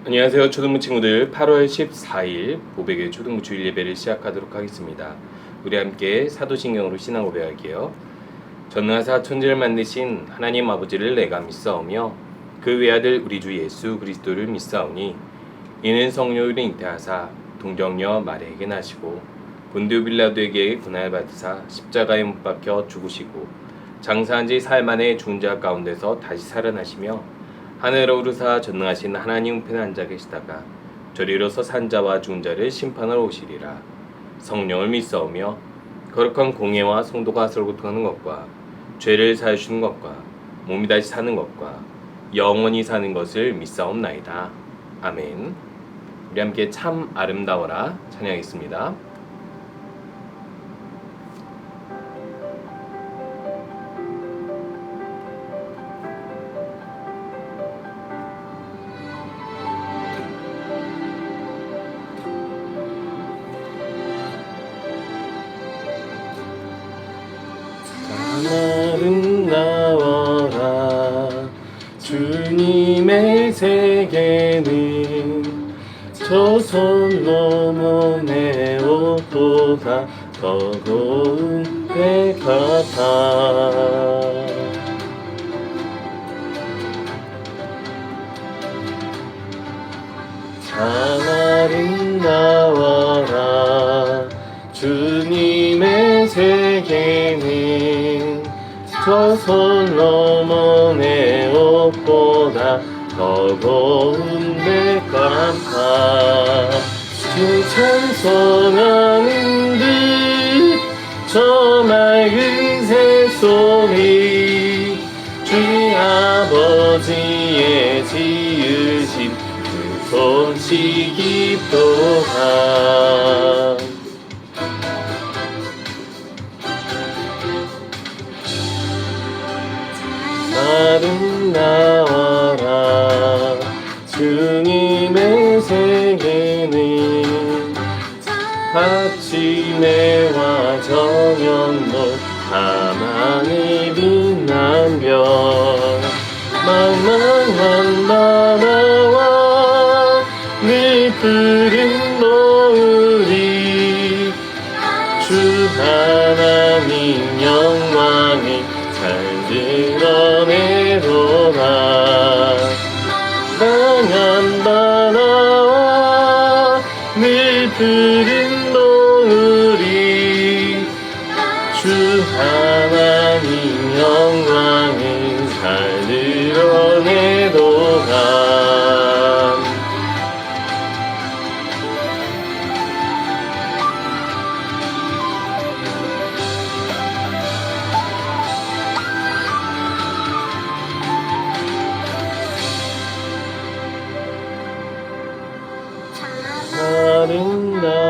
안녕하세요 초등부 친구들. 8월 14일 보백의 초등부 주일 예배를 시작하도록 하겠습니다. 우리 함께 사도신경으로 신앙 고백할게요. 전능하사 천지를 만드신 하나님 아버지를 내가 믿사오며 그 외아들 우리 주 예수 그리스도를 믿사오니 이는 성령으로 잉태하사 동정녀 마리아에게 나시고 본디오 빌라도에게 고난을 받으사 십자가에 못 박혀 죽으시고 장사한 지 사흘 만에 죽은 자 가운데서 다시 살아나시며 하늘로 오르사 전능하신 하나님 우편에 앉아 계시다가 저리로서 산자와 죽은 자를 심판하러 오시리라. 성령을 믿사오며 거룩한 공예와 성도가 서로 고통하는 것과 죄를 사하시는 것과 몸이 다시 사는 것과 영원히 사는 것을 믿사옵나이다. 아멘. 우리 함께 참 아름다워라 찬양하겠습니다. 아름다워라 주님의 세계는 저 손 너머의 옷보다 더 고운 배 같아. 참 아름다워라 주님의 세계는 저 손 너머의 옷보다 더 고운 배 같아. 주 찬송하는 듯 저 맑은 새소리 주의 아버지의 지으신 그 손씨 깊도다. 아름다워라 주님의 세계는 아침에와 저녁도 가만히 빛난 별 망망한 바다와 늘 푸른 노을이 주 하나님 영광이 잘 드러내도다. 강한 바다와 늘 푸른 노을이 주 하나님 영광을 잘 드러내도다.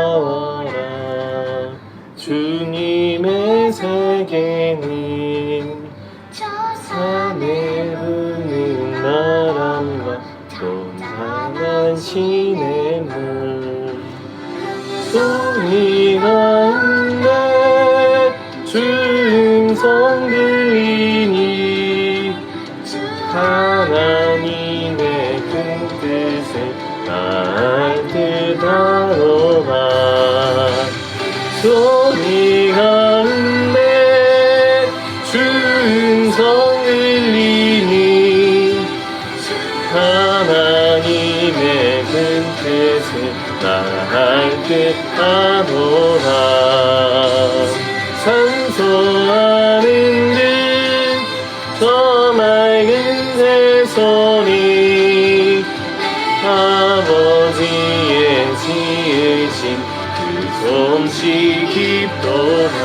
아름다워라 주님의 세계는 산에 부는 바람과 또 강한 시냇물 소리 가운데 주 음성 들리니 하나님의 큰 뜻을 알 듯하도다. 소리 가운데 주 음성 들리니 하나님의 큰 뜻을 알 듯하도다. 산소하는 듯 저 맑은 새소리 아버지의 지으신 그 솜씨 깊도다.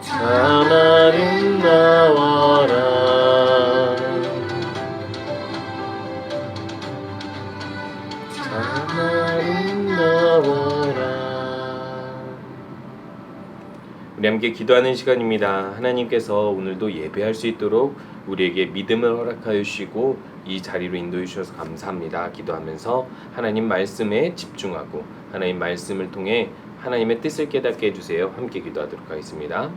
참 아름다워라 참 아름다워라. 우리 함께 기도하는 시간입니다. 하나님께서 오늘도 예배할 수 있도록 우리에게 믿음을 허락하여 주시고 이 자리로 인도해 주셔서 감사합니다. 기도하면서 하나님 말씀에 집중하고 하나님 말씀을 통해 하나님의 뜻을 깨닫게 해주세요. 함께 기도하도록 하겠습니다.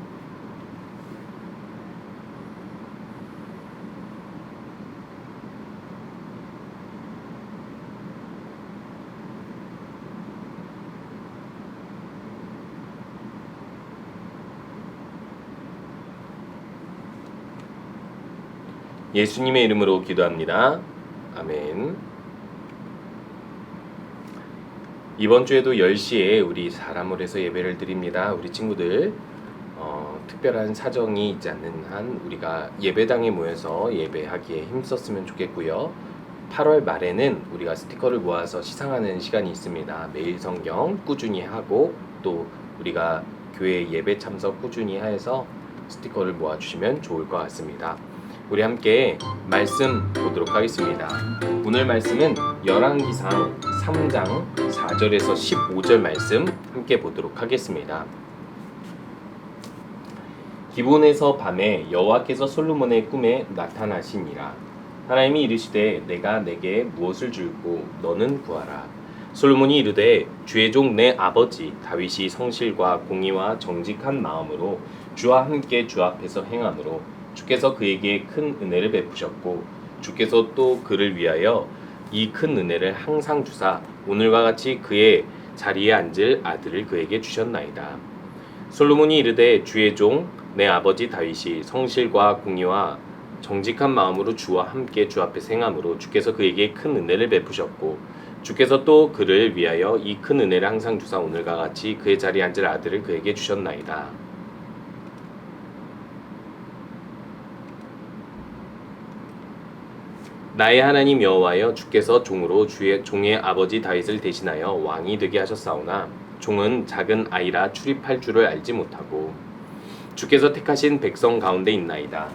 예수님의 이름으로 기도합니다. 아멘. 이번 주에도 10시에 우리 사람을 해서 예배를 드립니다. 우리 친구들 특별한 사정이 있지 않는 한 우리가 예배당에 모여서 예배하기에 힘썼으면 좋겠고요. 8월 말에는 우리가 스티커를 모아서 시상하는 시간이 있습니다. 매일 성경 꾸준히 하고 또 우리가 교회 예배 참석 꾸준히 해서 스티커를 모아주시면 좋을 것 같습니다. 우리 함께 말씀 보도록 하겠습니다. 오늘 말씀은 열왕기상 3장 4절에서 15절 말씀 함께 보도록 하겠습니다. 기브온에서 밤에 여호와께서 솔로몬의 꿈에 나타나시니라. 하나님이 이르시되 내가 내게 무엇을 줄고 너는 구하라. 솔로몬이 이르되 주의 종 내 아버지 다윗이 성실과 공의와 정직한 마음으로 주와 함께 주 앞에서 행함으로 주께서 그에게 큰 은혜를 베푸셨고 주께서 또 그를 위하여 이 큰 은혜를 항상 주사 오늘과 같이 그의 자리에 앉을 아들을 그에게 주셨나이다. 솔로몬이 이르되 주의 종 내 아버지 다윗이 성실과 공의와 정직한 마음으로 주와 함께 주 앞에 행함으로 주께서 그에게 큰 은혜를 베푸셨고 주께서 또 그를 위하여 이 큰 은혜를 항상 주사 오늘과 같이 그의 자리에 앉을 아들을 그에게 주셨나이다. 나의 하나님 여호와여 주께서 종으로 종의 아버지 다윗을 대신하여 왕이 되게 하셨사오나 종은 작은 아이라 출입할 줄을 알지 못하고 주께서 택하신 백성 가운데 있나이다.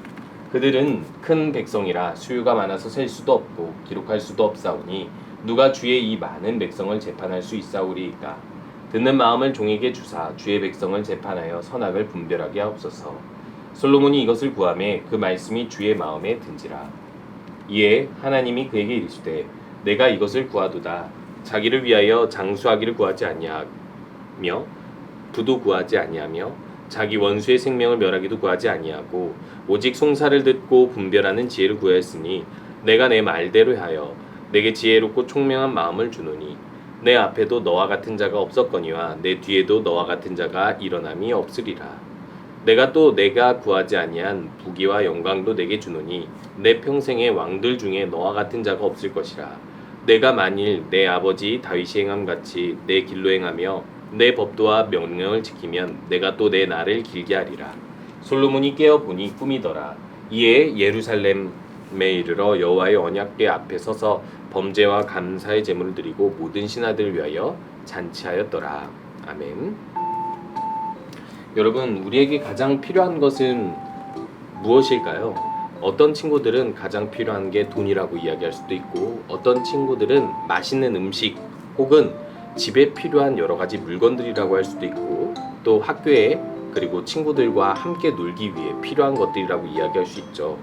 그들은 큰 백성이라 수유가 많아서 셀 수도 없고 기록할 수도 없사오니 누가 주의 이 많은 백성을 재판할 수 있사오리이까. 듣는 마음을 종에게 주사 주의 백성을 재판하여 선악을 분별하게 하옵소서. 솔로몬이 이것을 구하매 그 말씀이 주의 마음에 든지라. 이에 하나님이 그에게 이르시되 내가 이것을 구하도다. 자기를 위하여 장수하기를 구하지 아니하며 부도 구하지 아니하며 자기 원수의 생명을 멸하기도 구하지 아니하고 오직 송사를 듣고 분별하는 지혜를 구하였으니 내가 내 말대로 하여 내게 지혜롭고 총명한 마음을 주노니 내 앞에도 너와 같은 자가 없었거니와 내 뒤에도 너와 같은 자가 일어남이 없으리라. 내가 또 내가 구하지 아니한 부귀와 영광도 내게 주노니 내 평생의 왕들 중에 너와 같은 자가 없을 것이라. 내가 만일 내 아버지 다윗이 행함같이 내 길로 행하며 내 법도와 명령을 지키면 내가 또 내 날을 길게 하리라. 솔로몬이 깨어보니 꿈이더라. 이에 예루살렘에 이르러 여호와의 언약궤 앞에 서서 범죄와 감사의 제물을 드리고 모든 신하들을 위하여 잔치하였더라. 아멘. 여러분, 우리에게 가장 필요한 것은 무엇일까요? 어떤 친구들은 가장 필요한 게 돈이라고 이야기할 수도 있고 어떤 친구들은 맛있는 음식 혹은 집에 필요한 여러 가지 물건들이라고 할 수도 있고 또 학교에 그리고 친구들과 함께 놀기 위해 필요한 것들이라고 이야기할 수 있죠.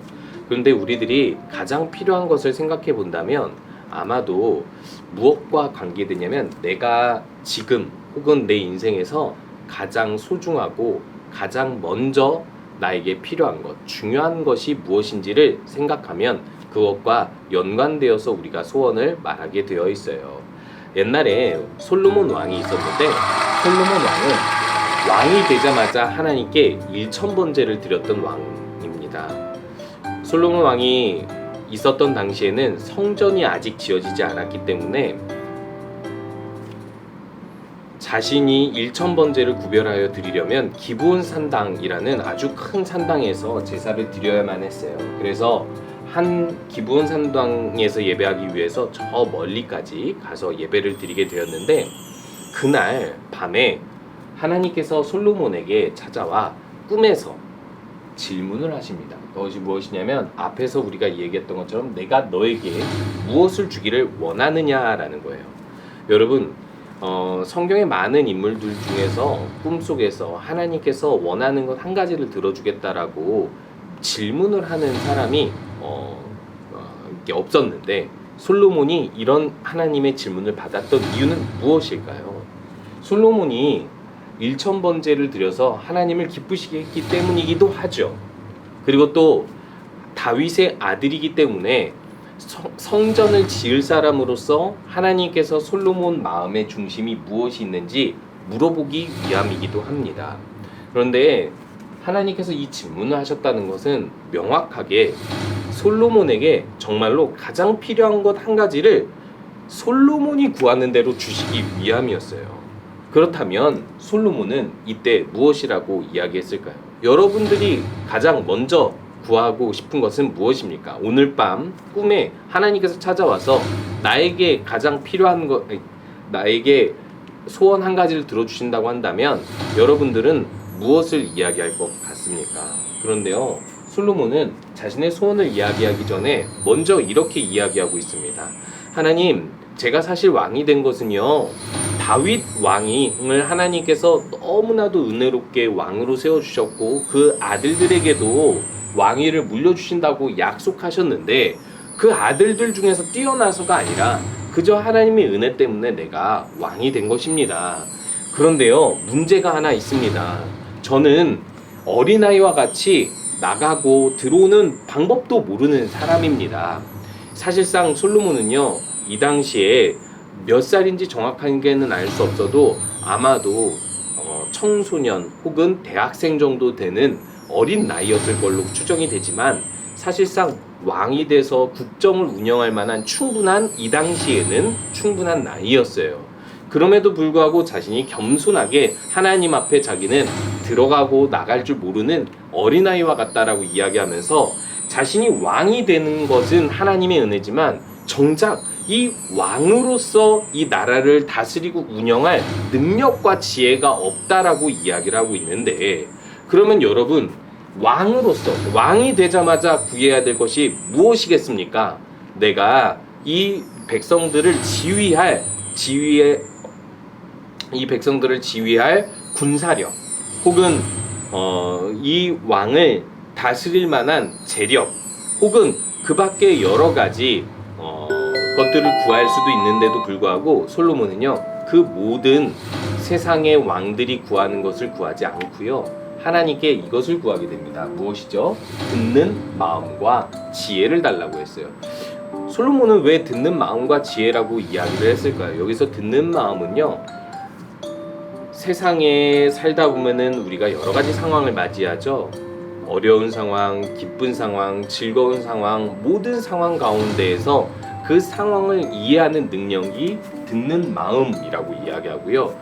그런데 우리들이 가장 필요한 것을 생각해 본다면 아마도 무엇과 관계되냐면 내가 지금 혹은 내 인생에서 가장 소중하고 가장 먼저 나에게 필요한 것, 중요한 것이 무엇인지를 생각하면 그것과 연관되어서 우리가 소원을 말하게 되어 있어요. 옛날에 솔로몬 왕이 있었는데 솔로몬 왕은 왕이 되자마자 하나님께 1000번제를 드렸던 왕입니다. 솔로몬 왕이 있었던 당시에는 성전이 아직 지어지지 않았기 때문에 자신이 1000번제를 구별하여 드리려면 기브온 산당이라는 아주 큰 산당에서 제사를 드려야만 했어요. 그래서 한 기브온 산당에서 예배하기 위해서 저 멀리까지 가서 예배를 드리게 되었는데 그날 밤에 하나님께서 솔로몬에게 찾아와 꿈에서 질문을 하십니다. 그것이 무엇이냐면 앞에서 우리가 얘기했던 것처럼 내가 너에게 무엇을 주기를 원하느냐라는 거예요. 여러분 성경의 많은 인물들 중에서 꿈속에서 하나님께서 원하는 것 한 가지를 들어주겠다라고 질문을 하는 사람이 없었는데 솔로몬이 이런 하나님의 질문을 받았던 이유는 무엇일까요? 솔로몬이 1000번제를 드려서 하나님을 기쁘시게 했기 때문이기도 하죠. 그리고 또 다윗의 아들이기 때문에 성전을 지을 사람으로서 하나님께서 솔로몬 마음의 중심이 무엇이 있는지 물어보기 위함이기도 합니다. 그런데 하나님께서 이 질문을 하셨다는 것은 명확하게 솔로몬에게 정말로 가장 필요한 것 한 가지를 솔로몬이 구하는 대로 주시기 위함이었어요. 그렇다면 솔로몬은 이때 무엇이라고 이야기했을까요? 여러분들이 가장 먼저 구하고 싶은 것은 무엇입니까? 오늘 밤 꿈에 하나님께서 찾아와서 나에게 가장 필요한 것, 나에게 소원 한 가지를 들어주신다고 한다면 여러분들은 무엇을 이야기할 것 같습니까? 그런데요, 솔로몬은 자신의 소원을 이야기하기 전에 먼저 이렇게 이야기하고 있습니다. 하나님, 제가 사실 왕이 된 것은요, 다윗 왕을 하나님께서 너무나도 은혜롭게 왕으로 세워주셨고 그 아들들에게도 왕위를 물려주신다고 약속하셨는데 그 아들들 중에서 뛰어나서가 아니라 그저 하나님의 은혜 때문에 내가 왕이 된 것입니다. 그런데요, 문제가 하나 있습니다. 저는 어린아이와 같이 나가고 들어오는 방법도 모르는 사람입니다. 사실상 솔로몬은요, 이 당시에 몇 살인지 정확하게는 알 수 없어도 아마도 청소년 혹은 대학생 정도 되는 어린 나이였을 걸로 추정이 되지만 사실상 왕이 돼서 국정을 운영할 만한 이 당시에는 충분한 나이였어요. 그럼에도 불구하고 자신이 겸손하게 하나님 앞에 자기는 들어가고 나갈 줄 모르는 어린아이와 같다라고 이야기하면서 자신이 왕이 되는 것은 하나님의 은혜지만 정작 이 왕으로서 이 나라를 다스리고 운영할 능력과 지혜가 없다라고 이야기를 하고 있는데, 그러면 여러분, 왕으로서 왕이 되자마자 구해야 될 것이 무엇이겠습니까? 내가 이 백성들을 지휘할 군사력 혹은 이 왕을 다스릴 만한 재력 혹은 그 밖에 여러 가지 것들을 구할 수도 있는데도 불구하고 솔로몬은요, 그 모든 세상의 왕들이 구하는 것을 구하지 않고요, 하나님께 이것을 구하게 됩니다. 무엇이죠? 듣는 마음과 지혜를 달라고 했어요. 솔로몬은 왜 듣는 마음과 지혜라고 이야기를 했을까요? 여기서 듣는 마음은요, 세상에 살다 보면은 우리가 여러 가지 상황을 맞이하죠. 어려운 상황, 기쁜 상황, 즐거운 상황, 모든 상황 가운데에서 그 상황을 이해하는 능력이 듣는 마음이라고 이야기하고요.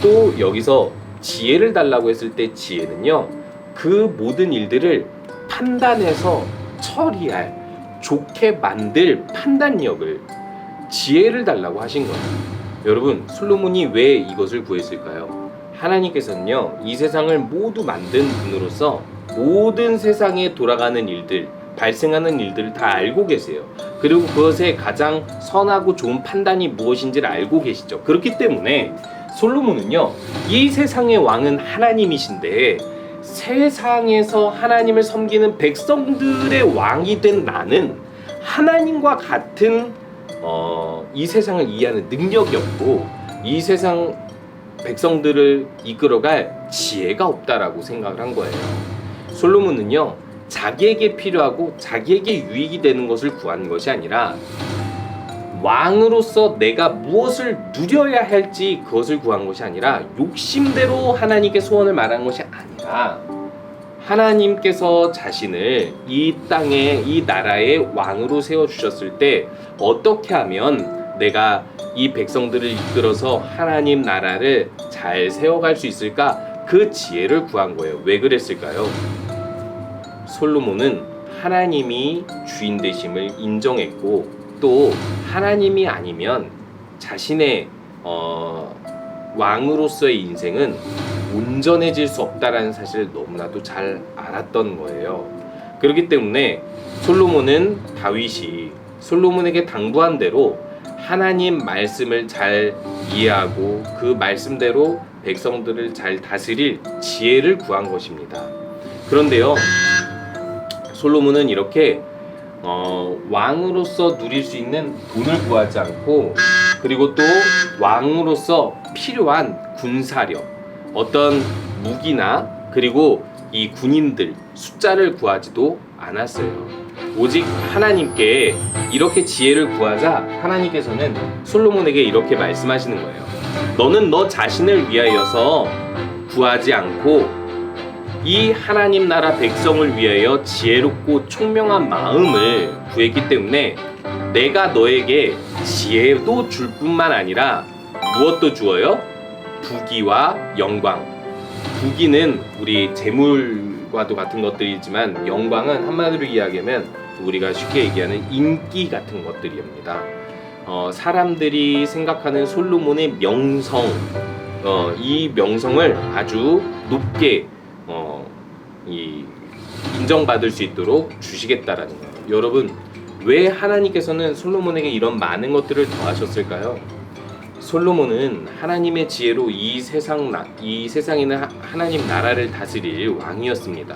또 여기서 지혜를 달라고 했을 때 지혜는요, 그 모든 일들을 판단해서 처리할, 좋게 만들 판단력을, 지혜를 달라고 하신 거예요. 여러분, 솔로몬이 왜 이것을 구했을까요? 하나님께서는요, 이 세상을 모두 만든 분으로서 모든 세상에 돌아가는 일들, 발생하는 일들을 다 알고 계세요. 그리고 그것에 가장 선하고 좋은 판단이 무엇인지를 알고 계시죠. 그렇기 때문에 솔로몬은요, 이 세상의 왕은 하나님이신데 세상에서 하나님을 섬기는 백성들의 왕이 된 나는 하나님과 같은 이 세상을 이해하는 능력이 없고 이 세상 백성들을 이끌어갈 지혜가 없다라고 생각을 한 거예요. 솔로몬은요, 자기에게 필요하고 자기에게 유익이 되는 것을 구한 것이 아니라 왕으로서 내가 무엇을 누려야 할지 그것을 구한 것이 아니라 욕심대로 하나님께 소원을 말한 것이 아니라 하나님께서 자신을 이 땅에, 이 나라의 왕으로 세워주셨을 때 어떻게 하면 내가 이 백성들을 이끌어서 하나님 나라를 잘 세워갈 수 있을까? 그 지혜를 구한 거예요. 왜 그랬을까요? 솔로몬은 하나님이 주인 되심을 인정했고 또 하나님이 아니면 자신의 왕으로서의 인생은 온전해질 수 없다라는 사실을 너무나도 잘 알았던 거예요. 그렇기 때문에 솔로몬은 다윗이 솔로몬에게 당부한 대로 하나님 말씀을 잘 이해하고 그 말씀대로 백성들을 잘 다스릴 지혜를 구한 것입니다. 그런데요, 솔로몬은 이렇게 왕으로서 누릴 수 있는 돈을 구하지 않고 그리고 또 왕으로서 필요한 군사력, 어떤 무기나 그리고 이 군인들 숫자를 구하지도 않았어요. 오직 하나님께 이렇게 지혜를 구하자 하나님께서는 솔로몬에게 이렇게 말씀하시는 거예요. 너는 너 자신을 위하여서 구하지 않고 이 하나님 나라 백성을 위하여 지혜롭고 총명한 마음을 구했기 때문에 내가 너에게 지혜도 줄 뿐만 아니라 무엇도 주어요? 부귀와 영광. 부귀는 우리 재물과도 같은 것들이지만 영광은 한마디로 이야기하면 우리가 쉽게 얘기하는 인기 같은 것들입니다. 사람들이 생각하는 솔로몬의 명성, 이 명성을 아주 높게 인정받을 수 있도록 주시겠다라는 거예요. 여러분, 왜 하나님께서는 솔로몬에게 이런 많은 것들을 더하셨을까요? 솔로몬은 하나님의 지혜로 이 세상에는 하나님 나라를 다스릴 왕이었습니다.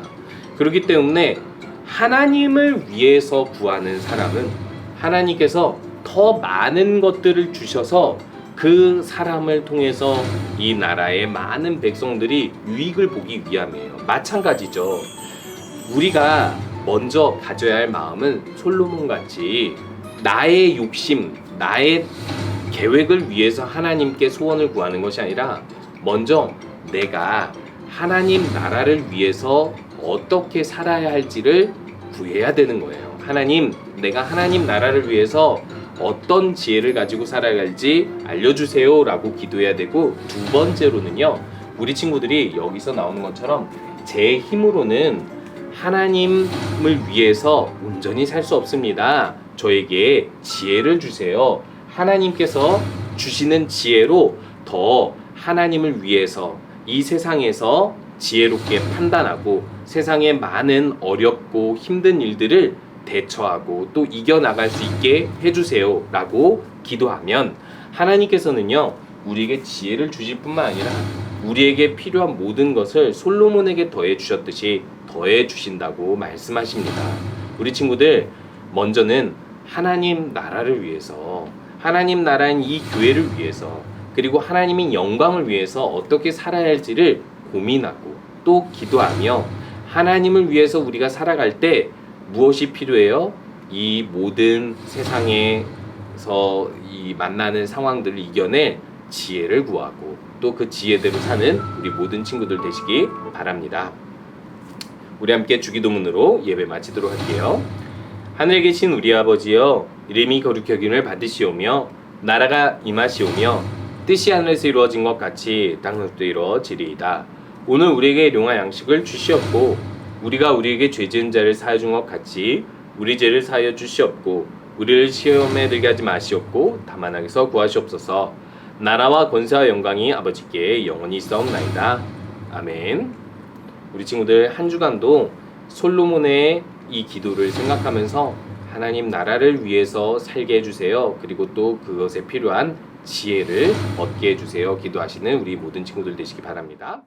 그렇기 때문에 하나님을 위해서 구하는 사람은 하나님께서 더 많은 것들을 주셔서 그 사람을 통해서 이 나라의 많은 백성들이 유익을 보기 위함이에요. 마찬가지죠. 우리가 먼저 가져야 할 마음은 솔로몬같이 나의 욕심, 나의 계획을 위해서 하나님께 소원을 구하는 것이 아니라 먼저 내가 하나님 나라를 위해서 어떻게 살아야 할지를 구해야 되는 거예요. 하나님, 내가 하나님 나라를 위해서 어떤 지혜를 가지고 살아야 할지 알려주세요 라고 기도해야 되고, 두 번째로는요, 우리 친구들이 여기서 나오는 것처럼 제 힘으로는 하나님을 위해서 온전히 살 수 없습니다. 저에게 지혜를 주세요. 하나님께서 주시는 지혜로 더 하나님을 위해서 이 세상에서 지혜롭게 판단하고 세상의 많은 어렵고 힘든 일들을 대처하고 또 이겨나갈 수 있게 해주세요 라고 기도하면 하나님께서는요, 우리에게 지혜를 주실 뿐만 아니라 우리에게 필요한 모든 것을 솔로몬에게 더해 주셨듯이 더해 주신다고 말씀하십니다. 우리 친구들, 먼저는 하나님 나라를 위해서, 하나님 나라인 이 교회를 위해서, 그리고 하나님의 영광을 위해서 어떻게 살아야 할지를 고민하고 또 기도하며, 하나님을 위해서 우리가 살아갈 때 무엇이 필요해요? 이 모든 세상에서 이 만나는 상황들을 이겨낼 지혜를 구하고 또 그 지혜대로 사는 우리 모든 친구들 되시기 바랍니다. 우리 함께 주기도문으로 예배 마치도록 할게요. 하늘에 계신 우리 아버지여, 이름이 거룩히 여김을 받으시오며 나라가 임하시오며 뜻이 하늘에서 이루어진 것 같이 땅에서도 이루어지리이다. 오늘 우리에게 일용할 양식을 주시옵고 우리가 우리에게 죄 지은 자를 사하여 준 것 같이 우리 죄를 사하여 주시옵고 우리를 시험에 들게 하지 마시옵고 다만 악에서 구하시옵소서. 나라와 권세와 영광이 아버지께 영원히 있사옵나이다. 아멘. 우리 친구들 한 주간도 솔로몬의 이 기도를 생각하면서 하나님 나라를 위해서 살게 해주세요. 그리고 또 그것에 필요한 지혜를 얻게 해주세요. 기도하시는 우리 모든 친구들 되시기 바랍니다.